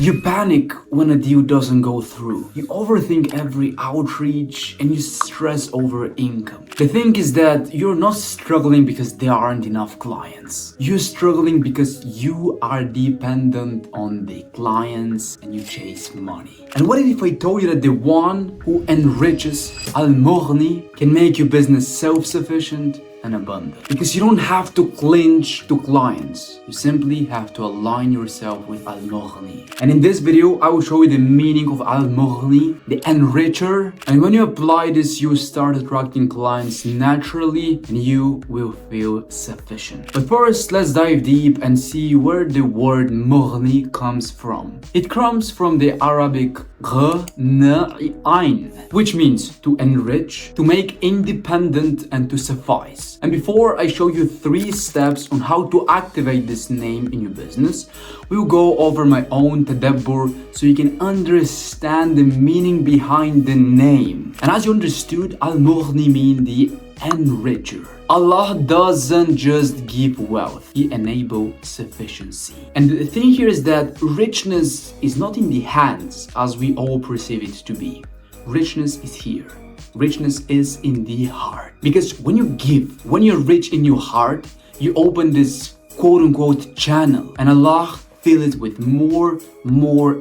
You panic when a deal doesn't go through. You overthink every outreach and you stress over income. The thing is that you're not struggling because there aren't enough clients. You're struggling because you are dependent on the clients and you chase money. And what if I told you that the one who enriches Al-Mughni can make your business self-sufficient and abundant? Because you don't have to clinch to clients. You simply have to align yourself with Al-Mughni. And in this video, I will show you the meaning of Al-Mughni, the enricher. And when you apply this, you start attracting clients naturally and you will feel sufficient. But first, let's dive deep and see where the word Mughni comes from. It comes from the Arabic Ain, which means to enrich, to make independent and to suffice. And before I show you 3 steps on how to activate this name in your business, we'll go over my own tadabbur so you can understand the meaning behind the name. And as you understood, Al-Mughni means the enricher. Allah doesn't just give wealth, He enables sufficiency. And the thing here is that richness is not in the hands as we all perceive it to be. Richness is here. Richness is in the heart. Because when you give, when you're rich in your heart, you open this quote-unquote channel and Allah fill it with more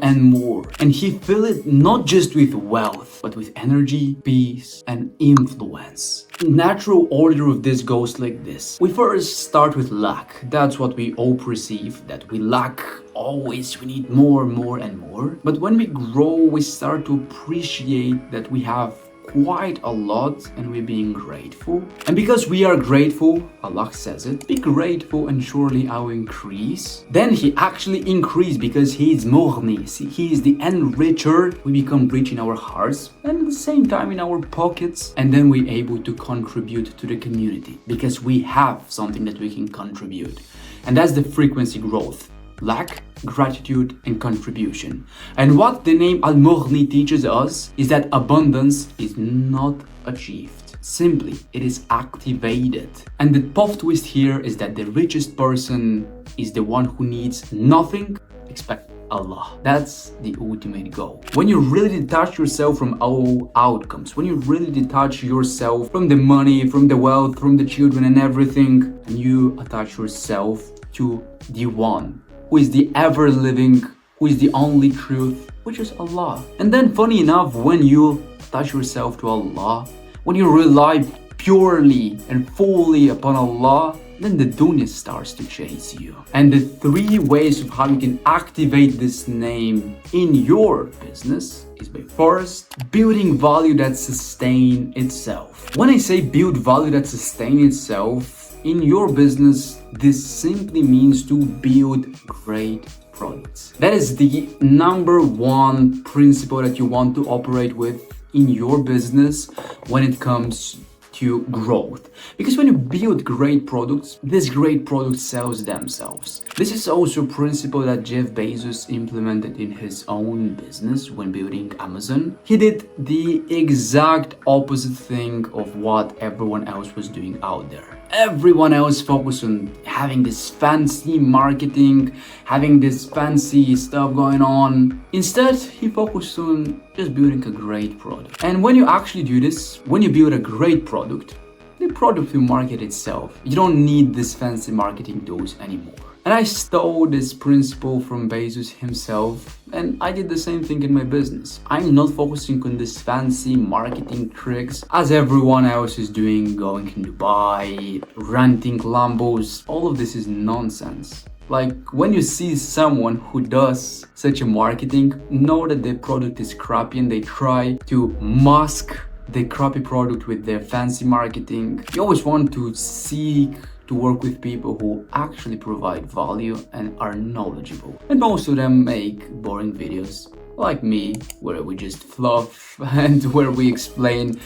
and more. And He fill it not just with wealth, but with energy, peace, and influence. The natural order of this goes like this. We first start with lack. That's what we all perceive, that we lack always. We need more and more. But when we grow, we start to appreciate that we have quite a lot and we're being grateful. And because we are grateful, Allah says it, be grateful and surely I will increase. Then He actually increased because He is Mughni. See, He is the enricher. We become rich in our hearts and at the same time in our pockets. And then we're able to contribute to the community because we have something that we can contribute. And that's the frequency growth. Lack, gratitude, and contribution. And what the name Al-Mughni teaches us is that abundance is not achieved. Simply, it is activated. And the plot twist here is that the richest person is the one who needs nothing except Allah. That's the ultimate goal. When you really detach yourself from all outcomes, when you really detach yourself from the money, from the wealth, from the children and everything, and you attach yourself to the one who is the ever-living, who is the only truth, which is Allah. And then funny enough, when you attach yourself to Allah, when you rely purely and fully upon Allah, then the dunya starts to chase you. And the 3 ways of how you can activate this name in your business is by first, building value that sustains itself. When I say build value that sustains itself, in your business, this simply means to build great products. That is the number 1 principle that you want to operate with in your business when it comes to growth. Because when you build great products, these great products sells themselves. This is also a principle that Jeff Bezos implemented in his own business when building Amazon. He did the exact opposite thing of what everyone else was doing out there. Everyone else focused on having this fancy marketing, having this fancy stuff going on. Instead, he focused on just building a great product. And when you actually do this, when you build a great product, the product will market itself. You don't need this fancy marketing tools anymore. And I stole this principle from Bezos himself, and I did the same thing in my business. I'm not focusing on this fancy marketing tricks as everyone else is doing, going in Dubai, renting Lambos. All of this is nonsense. Like, when you see someone who does such a marketing, know that their product is crappy and they try to mask the crappy product with their fancy marketing. You always want to seek to work with people who actually provide value and are knowledgeable. And most of them make boring videos like me, where we just fluff and where we explain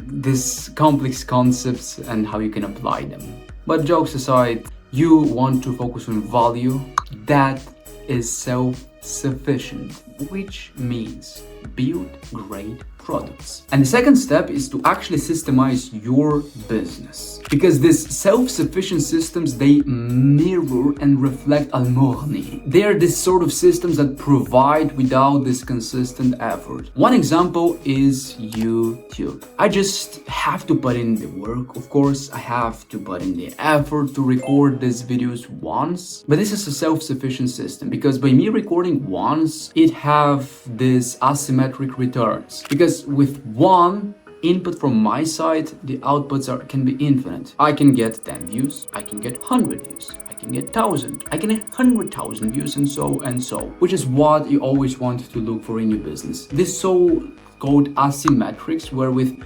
these complex concepts and how you can apply them. But jokes aside, you want to focus on value that is self self-sufficient, which means build great products. And the second step is to actually systemize your business, because these self-sufficient systems, they mirror and reflect Al-Mughni. They are this sort of systems that provide without this consistent effort. One example is YouTube. I just have to put in the work, of course. I have to put in the effort to record these videos once, but this is a self-sufficient system, because by me recording once, it have this asymmetric returns, because with one input from my side, the outputs can be infinite. I can get 10 views, I can get 100 views, I can get 1,000, I can get 100,000 views, and so, which is what you always want to look for in your business. This so-called asymmetrics, where with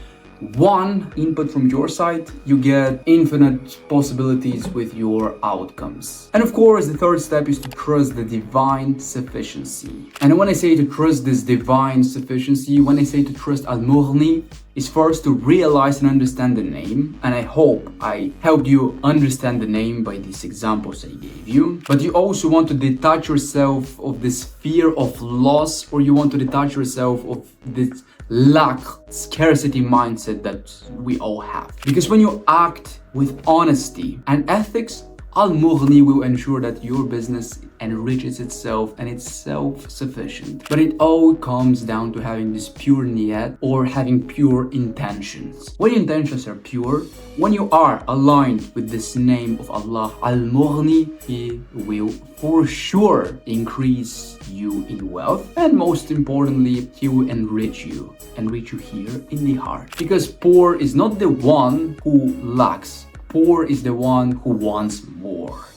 one input from your side, you get infinite possibilities with your outcomes. And of course, the third step is to trust the divine sufficiency. And when I say to trust this divine sufficiency, when I say to trust Al-Mughni, is first to realize and understand the name. And I hope I helped you understand the name by these examples I gave you. But you also want to detach yourself of this fear of loss, or you want to detach yourself of this lack, scarcity mindset that we all have. Because when you act with honesty and ethics, Al-Mughni will ensure that your business enriches itself and it's self-sufficient. But it all comes down to having this pure niyat, or having pure intentions. When your intentions are pure, when you are aligned with this name of Allah, Al-Mughni, He will for sure increase you in wealth, and most importantly, He will enrich you here in the heart. Because poor is not the one who lacks, poor is the one who wants more.